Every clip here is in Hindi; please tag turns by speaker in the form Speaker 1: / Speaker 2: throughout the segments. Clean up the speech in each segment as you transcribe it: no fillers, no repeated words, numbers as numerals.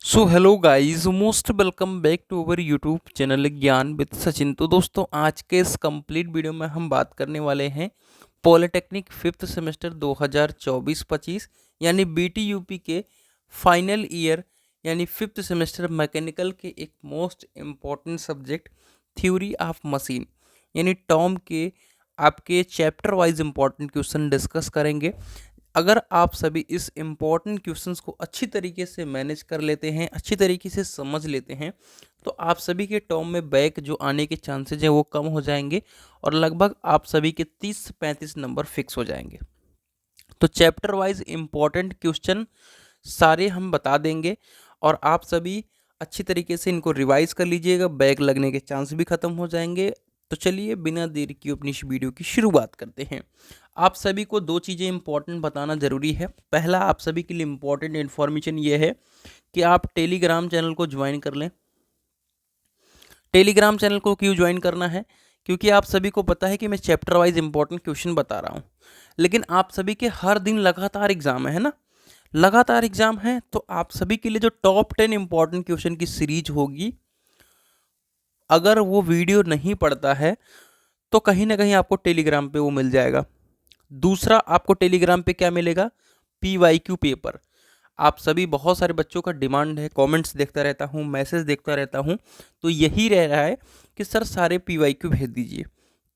Speaker 1: So hello guys, most welcome back to our YouTube channel Gyan with Sachin. तो दोस्तों, आज के इस कंप्लीट वीडियो में हम बात करने वाले हैं पॉलिटेक्निक फिफ्थ सेमेस्टर 2024-25 यानी बीटीयूपी के फाइनल ईयर यानी फिफ्थ सेमेस्टर मैकेनिकल के एक most important subject theory of machine यानी टॉम के आपके chapter wise important question discuss करेंगे। अगर आप सभी इस इम्पॉर्टेंट क्वेश्चंस को अच्छी तरीके से मैनेज कर लेते हैं, अच्छी तरीके से समझ लेते हैं, तो आप सभी के टर्म में बैक जो आने के चांसेज हैं वो कम हो जाएंगे और लगभग आप सभी के 30 से 35 नंबर फिक्स हो जाएंगे। तो चैप्टर वाइज इम्पॉर्टेंट क्वेश्चन सारे हम बता देंगे और आप सभी अच्छी तरीके से इनको रिवाइज कर लीजिएगा, बैक लगने के चांस भी खत्म हो जाएंगे। तो चलिए बिना देर की अपनी इस वीडियो की शुरुआत करते हैं। आप सभी को दो चीज़ें इंपॉर्टेंट बताना ज़रूरी है। पहला, आप सभी के लिए इम्पॉर्टेंट इन्फॉर्मेशन ये है कि आप टेलीग्राम चैनल को ज्वाइन कर लें। टेलीग्राम चैनल को क्यों ज्वाइन करना है? क्योंकि आप सभी को पता है कि मैं चैप्टर वाइज इंपॉर्टेंट क्वेश्चन बता रहा हूँ, लेकिन आप सभी के हर दिन लगातार एग्जाम है ना, लगातार एग्जाम है। तो आप सभी के लिए जो टॉप 10 इंपॉर्टेंट क्वेश्चन की सीरीज होगी, अगर वो वीडियो नहीं पड़ता है तो कहीं ना कहीं आपको टेलीग्राम पे वो मिल जाएगा। दूसरा, आपको टेलीग्राम पे क्या मिलेगा? PYQ paper. आप सभी बहुत सारे बच्चों का डिमांड है, कमेंट्स देखता रहता हूँ, मैसेज देखता रहता हूँ, तो यही रह रहा है कि सर सारे PYQ भेज दीजिए।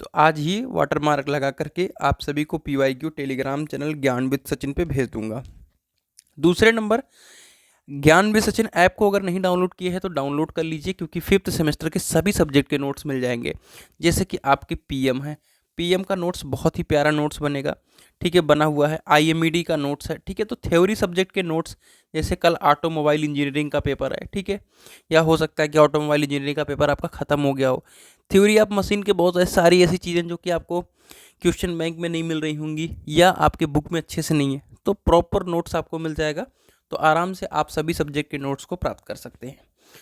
Speaker 1: तो आज ही वाटरमार्क लगा करके आप सभी को PYQ Telegram channel Gyan with Sachin पे भेज दूंगा। दूसरे नंबर, ज्ञान विद सचिन ऐप को अगर नहीं डाउनलोड किए हैं तो डाउनलोड कर लीजिए, क्योंकि फिफ्थ सेमेस्टर के सभी सब्जेक्ट के नोट्स मिल जाएंगे। जैसे कि आपके PM है, PM का नोट्स बहुत ही प्यारा नोट्स बनेगा, ठीक है, बना हुआ है। IMED का नोट्स है, ठीक है। तो थ्योरी सब्जेक्ट के नोट्स, जैसे कल ऑटोमोबाइल इंजीनियरिंग का पेपर है, ठीक है, या हो सकता है कि ऑटोमोबाइल इंजीनियरिंग का पेपर आपका ख़त्म हो गया हो। थ्योरी ऑफ मशीन के बहुत सारी ऐसी चीज़ें जो कि आपको क्वेश्चन बैंक में नहीं मिल रही होंगी या आपके बुक में अच्छे से नहीं है, तो प्रॉपर नोट्स आपको मिल जाएगा। तो आराम से आप सभी सब्जेक्ट के नोट्स को प्राप्त कर सकते हैं।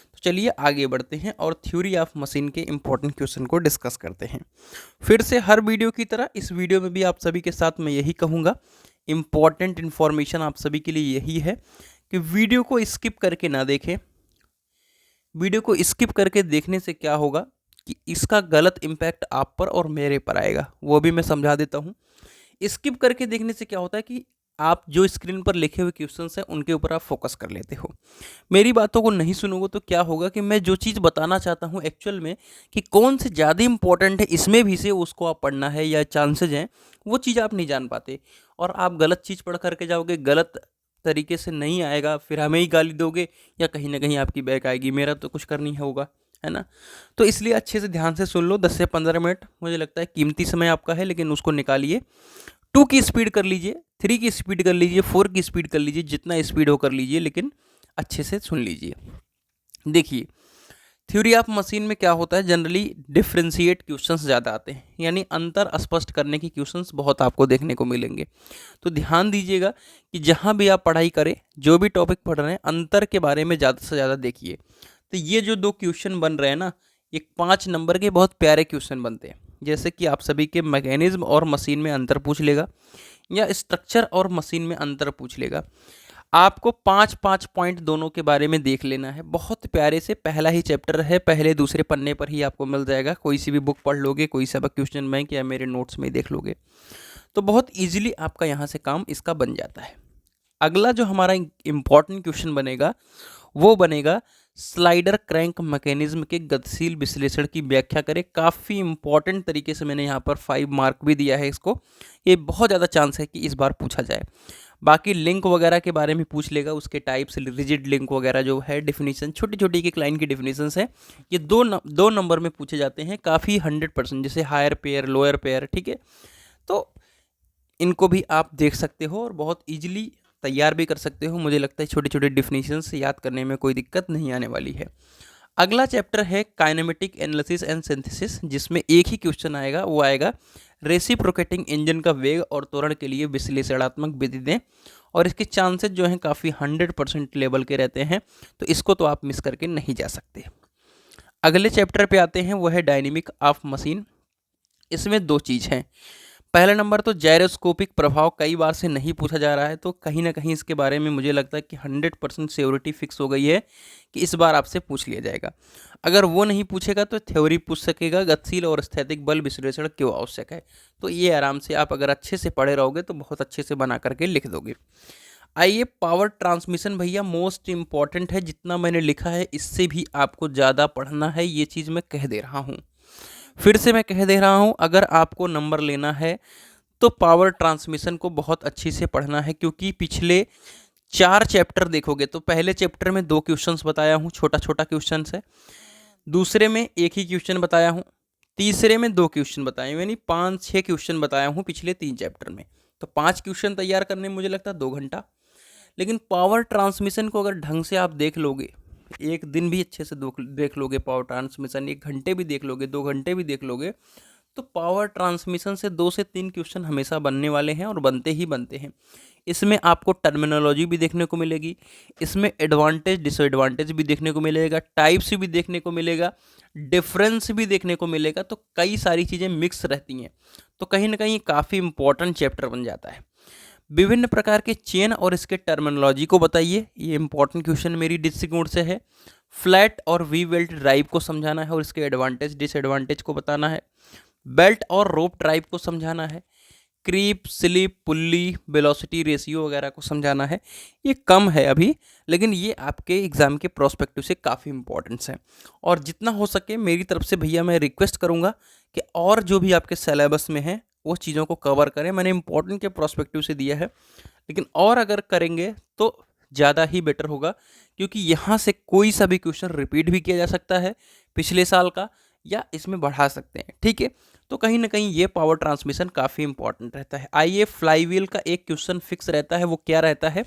Speaker 1: तो चलिए आगे बढ़ते हैं और थ्योरी ऑफ मशीन के इंपॉर्टेंट क्वेश्चन को डिस्कस करते हैं। फिर से हर वीडियो की तरह इस वीडियो में भी आप सभी के साथ मैं यही कहूँगा, इंपॉर्टेंट इन्फॉर्मेशन आप सभी के लिए यही है कि वीडियो को स्किप करके ना देखें। वीडियो को स्किप करके देखने से क्या होगा कि इसका गलत इम्पैक्ट आप पर और मेरे पर आएगा, वो भी मैं समझा देता हूँ। स्किप करके देखने से क्या होता है कि आप जो स्क्रीन पर लिखे हुए क्वेश्चंस हैं उनके ऊपर आप फोकस कर लेते हो। मेरी बातों को नहीं सुनोगे तो क्या होगा कि मैं जो चीज़ बताना चाहता हूँ एक्चुअल में कि कौन से ज़्यादा इंपॉर्टेंट है इसमें भी से उसको आप पढ़ना है या चांसेज हैं, वो चीज़ आप नहीं जान पाते और आप गलत चीज़ पढ़ करके जाओगे, गलत तरीके से नहीं आएगा, फिर हमें ही गाली दोगे या कहीं ना कहीं आपकी बैक आएगी, मेरा तो कुछ कर नहीं होगा, है ना। तो इसलिए अच्छे से ध्यान से सुन लो। 10 से 15 मिनट मुझे लगता है कीमती समय आपका है, लेकिन उसको निकालिए। 2 की स्पीड कर लीजिए, 3 की स्पीड कर लीजिए, 4 की स्पीड कर लीजिए, जितना स्पीड हो कर लीजिए, लेकिन अच्छे से सुन लीजिए। देखिए, थ्योरी ऑफ मशीन में क्या होता है, जनरली डिफ्रेंशिएट क्वेश्चंस ज़्यादा आते हैं, यानी अंतर स्पष्ट करने के क्वेश्चंस बहुत आपको देखने को मिलेंगे। तो ध्यान दीजिएगा कि जहाँ भी आप पढ़ाई करें, जो भी टॉपिक पढ़ रहे हैं, अंतर के बारे में ज़्यादा से ज़्यादा देखिए। तो ये जो 2 क्वेश्चन बन रहे हैं ना, ये 5 नंबर के बहुत प्यारे क्वेश्चन बनते हैं। जैसे कि आप सभी के मैकेनिज्म और मशीन में अंतर पूछ लेगा या स्ट्रक्चर और मशीन में अंतर पूछ लेगा। आपको 5-5 पॉइंट दोनों के बारे में देख लेना है, बहुत प्यारे से। पहला ही चैप्टर है, पहले दूसरे पन्ने पर ही आपको मिल जाएगा। कोई सी भी बुक पढ़ लोगे, कोई सा भी क्वेश्चन बैंक या मेरे नोट्स में देख लोगे, तो बहुत ईजिली आपका यहाँ से काम इसका बन जाता है। अगला जो हमारा इम्पॉर्टेंट क्वेश्चन बनेगा वो बनेगा स्लाइडर क्रैंक मैकेनिज्म के गतिशील विश्लेषण की व्याख्या करें। काफ़ी इंपॉर्टेंट तरीके से मैंने यहाँ पर 5 मार्क भी दिया है इसको। ये बहुत ज़्यादा चांस है कि इस बार पूछा जाए। बाकी लिंक वगैरह के बारे में पूछ लेगा, उसके टाइप्स, रिजिड लिंक वगैरह जो है, डिफिनीशन, छोटी छोटी एक लाइन की डिफिनीशंस है, ये दो नंबर में पूछे जाते हैं काफ़ी 100%। जैसे हायर पेयर, लोअर पेयर, ठीक है। तो इनको भी आप देख सकते हो और बहुत ईजिली तैयार भी कर सकते हो। मुझे लगता है छोटे छोटे डिफिनीशंस याद करने में कोई दिक्कत नहीं आने वाली है। अगला चैप्टर है काइनेमेटिक एनालिसिस एंड सिंथेसिस, जिसमें एक ही क्वेश्चन आएगा, वो आएगा रेसिप्रोकेटिंग इंजन का वेग और त्वरण के लिए विश्लेषणात्मक विधि दें। और इसके चांसेस जो हैं काफ़ी 100% लेवल के रहते हैं, तो इसको तो आप मिस करके नहीं जा सकते। अगले चैप्टर पे आते हैं, वो है डायनेमिक ऑफ मशीन। इसमें 2 चीज़ हैं। पहला नंबर तो जायरोस्कोपिक प्रभाव कई बार से नहीं पूछा जा रहा है, तो कहीं ना कहीं इसके बारे में मुझे लगता है कि 100% श्योरिटी फिक्स हो गई है कि इस बार आपसे पूछ लिया जाएगा। अगर वो नहीं पूछेगा तो थ्योरी पूछ सकेगा, गतिशील और स्थैतिक बल विश्लेषण क्यों आवश्यक है। तो ये आराम से आप अगर अच्छे से पढ़े रहोगे तो बहुत अच्छे से बना करके लिख दोगे। आइए, पावर ट्रांसमिशन भैया मोस्ट इंपॉर्टेंट है, जितना मैंने लिखा है इससे भी आपको ज़्यादा पढ़ना है, ये चीज़ मैं कह दे रहा हूँ। फिर से मैं कह दे रहा हूँ, अगर आपको नंबर लेना है तो पावर ट्रांसमिशन को बहुत अच्छी से पढ़ना है, क्योंकि पिछले 4 चैप्टर देखोगे तो पहले चैप्टर में 2 क्वेश्चंस बताया हूँ, छोटा छोटा क्वेश्चंस है। दूसरे में एक ही क्वेश्चन बताया हूँ। तीसरे में 2 क्वेश्चन बताए, यानी 5-6 क्वेश्चन बताया हूँ पिछले 3 चैप्टर में। तो 5 क्वेश्चन तैयार करने में मुझे लगता है 2 घंटा। लेकिन पावर ट्रांसमिशन को अगर ढंग से आप देख लोगे, एक दिन भी अच्छे से देख लोगे पावर ट्रांसमिशन, 1 घंटे भी देख लोगे, 2 घंटे भी देख लोगे, तो पावर ट्रांसमिशन से 2 से 3 क्वेश्चन हमेशा बनने वाले हैं और बनते ही बनते हैं। इसमें आपको टर्मिनोलॉजी भी देखने को मिलेगी, इसमें एडवांटेज डिसएडवांटेज भी देखने को मिलेगा, टाइप्स भी देखने को मिलेगा, डिफरेंस भी देखने को मिलेगा। तो कई सारी चीज़ें मिक्स रहती हैं, तो कहीं ना कहीं काफ़ी इंपॉर्टेंट चैप्टर बन जाता है। विभिन्न प्रकार के चेन और इसके टर्मिनोलॉजी को बताइए, ये इंपॉर्टेंट क्वेश्चन मेरी दृष्टिकोण से है। फ्लैट और वी वेल्ट ड्राइव को समझाना है और इसके एडवांटेज डिसएडवांटेज को बताना है। बेल्ट और रोप ड्राइव को समझाना है। Creep, slip, pulley, velocity ratio वगैरह को समझाना है। ये कम है अभी, लेकिन ये आपके एग्ज़ाम के प्रोस्पेक्टिव से काफ़ी इंपॉर्टेंस है। और जितना हो सके मेरी तरफ से भैया मैं रिक्वेस्ट करूँगा कि और जो भी आपके सिलेबस में है वो चीज़ों को कवर करें। मैंने इंपॉर्टेंट के प्रोस्पेक्टिव से दिया है, लेकिन और अगर करेंगे तो ज़्यादा ही बेटर होगा, क्योंकि यहाँ से कोई सा भी क्वेश्चन रिपीट भी किया जा सकता है पिछले साल का, या इसमें बढ़ा सकते हैं। ठीक है, तो कहीं ना कहीं ये पावर ट्रांसमिशन काफ़ी इंपॉर्टेंट रहता है। आइए, फ्लाईव्हील का एक क्वेश्चन फिक्स रहता है, वो क्या रहता है।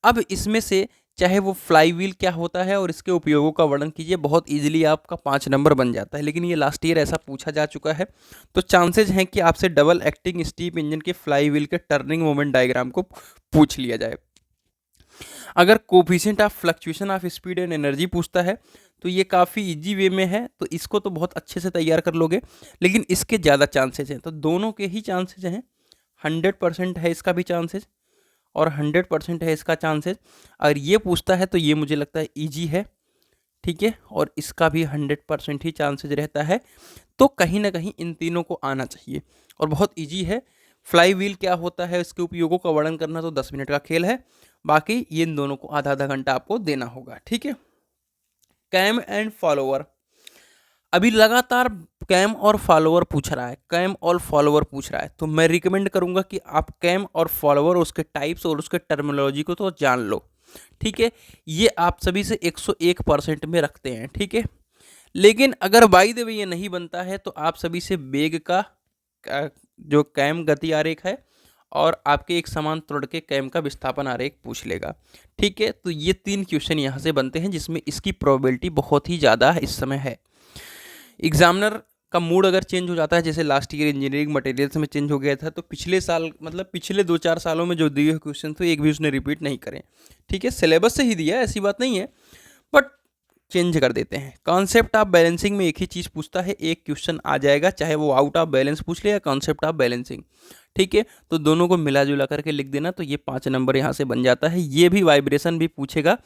Speaker 1: अब इसमें से चाहे वो फ्लाईव्हील क्या होता है और इसके उपयोगों का वर्णन कीजिए, बहुत इजीली आपका 5 नंबर बन जाता है। लेकिन ये लास्ट ईयर ऐसा पूछा जा चुका है, तो चांसेज हैं कि आपसे डबल एक्टिंग स्टीम इंजन के फ्लाईव्हील के टर्निंग मोमेंट डायग्राम को पूछ लिया जाए। अगर coefficient of fluctuation of speed and energy पूछता है तो ये काफ़ी इजी वे में है, तो इसको तो बहुत अच्छे से तैयार कर लोगे। लेकिन इसके ज़्यादा चांसेज हैं, तो दोनों के ही चांसेज हैं। 100% है इसका भी चांसेज और 100% है इसका चांसेज। अगर ये पूछता है तो ये मुझे लगता है ईजी है, ठीक है, और इसका भी 100% ही चांसेज रहता है। तो कहीं ना कहीं इन तीनों को आना चाहिए और बहुत ईजी है। फ्लाई व्हील क्या होता है, इसके उपयोगों का वर्णन करना तो 10 मिनट का खेल है। बाकी ये इन दोनों को आधा आधा घंटा आपको देना होगा, ठीक है। कैम एंड फॉलोअर, अभी लगातार कैम और फॉलोअर पूछ रहा है, कैम और फॉलोअर पूछ रहा है, तो मैं रिकमेंड करूंगा कि आप कैम और फॉलोअर, उसके टाइप्स और उसके टर्मिनोलॉजी को तो जान लो, ठीक है। ये आप सभी से 101% में रखते हैं, ठीक है। लेकिन अगर बाई द वे ये नहीं बनता है तो आप सभी से वेग का जो कैम गति आरेख है और आपके एक समान त्वरण के कैम का विस्थापन आरेख पूछ लेगा, ठीक है। तो ये 3 क्वेश्चन यहाँ से बनते हैं, जिसमें इसकी प्रोबेबिलिटी बहुत ही ज़्यादा इस समय है। एग्जामिनर का मूड अगर चेंज हो जाता है, जैसे लास्ट ईयर इंजीनियरिंग मटेरियल्स में चेंज हो गया था, तो पिछले साल मतलब पिछले 2-4 सालों में जो दिए हुए क्वेश्चन थे एक भी उसने रिपीट नहीं करें, ठीक है। सिलेबस से ही दिया, ऐसी बात नहीं है, बट चेंज कर देते हैं। कॉन्सेप्ट ऑफ बैलेंसिंग में एक ही चीज़ पूछता है, एक क्वेश्चन आ जाएगा, चाहे वो आउट ऑफ बैलेंस पूछ ले या कॉन्सेप्ट ऑफ बैलेंसिंग, ठीक है। तो दोनों को मिला जुला करके लिख देना, तो ये 5 नंबर यहाँ से बन जाता है। ये भी वाइब्रेशन भी पूछेगा,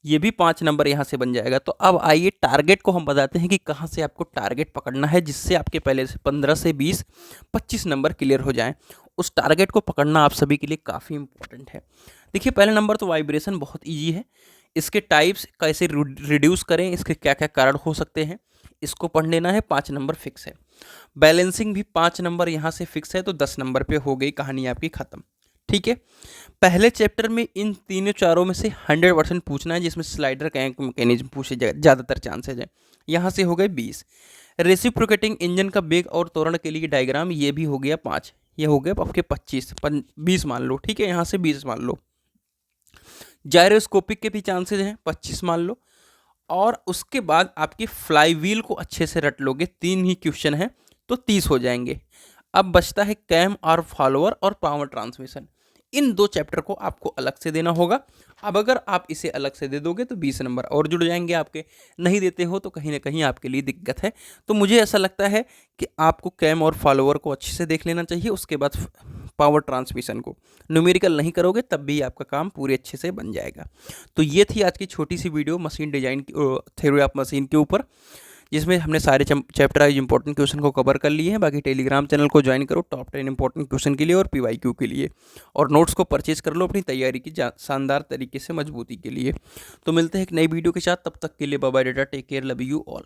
Speaker 1: ये भी 5 नंबर यहाँ से बन जाएगा। तो अब आइए टारगेट को हम बताते हैं कि कहाँ से आपको टारगेट पकड़ना है, जिससे आपके पहले से 15 से 20, 25 नंबर क्लियर हो जाएं। उस टारगेट को पकड़ना आप सभी के लिए काफ़ी इंपॉर्टेंट है। देखिए, पहला नंबर तो वाइब्रेशन बहुत ईजी है, इसके टाइप्स कैसे रिड्यूस करें, इसके क्या क्या कारण हो सकते हैं, इसको पढ़ लेना है, 5 नंबर फिक्स है। बैलेंसिंग भी 5 नंबर यहाँ से फिक्स है, तो 10 नंबर पे हो गई कहानी आपकी ख़त्म, ठीक है। पहले चैप्टर में इन तीनों चारों में से 100% पूछना है, जिसमें स्लाइडर कैंक मैकेनिज्म पूछे ज़्यादातर चांसेज है। यहाँ से हो गए 20। रेसिप्रोकेटिंग इंजन का वेग और त्वरण के लिए डायग्राम, ये भी हो गया 5, ये हो गए आपके 20 मान लो, ठीक है, यहाँ से 20 मान लो। जायरोस्कोपिक के भी चांसेस हैं, 25 मान लो। और उसके बाद आपकी फ्लाईव्हील को अच्छे से रट लोगे, 3 ही क्वेश्चन हैं, तो 30 हो जाएंगे। अब बचता है कैम और फॉलोअर और पावर ट्रांसमिशन। इन 2 चैप्टर को आपको अलग से देना होगा। अब अगर आप इसे अलग से दे दोगे तो 20 नंबर और जुड़ जाएंगे आपके, नहीं देते हो तो कहीं ना कहीं आपके लिए दिक्कत है। तो मुझे ऐसा लगता है कि आपको कैम और फॉलोअर को अच्छे से देख लेना चाहिए, उसके बाद पावर ट्रांसमिशन को। न्यूमेरिकल नहीं करोगे तब भी आपका काम पूरे अच्छे से बन जाएगा। तो ये थी आज की छोटी सी video machine design theory of machine के ऊपर, जिसमें हमने सारे चैप्टर वाइज इंपॉर्टेंट क्वेश्चन को कवर कर लिए हैं। बाकी टेलीग्राम चैनल को ज्वाइन करो टॉप 10 इंपॉर्टेंट क्वेश्चन के लिए और PYQ के लिए, और नोट्स को परचेज कर लो अपनी तैयारी की शानदार तरीके से मजबूती के लिए। तो मिलते हैं एक नई वीडियो के साथ, तब तक के लिए bye bye, tata, take care, love you all.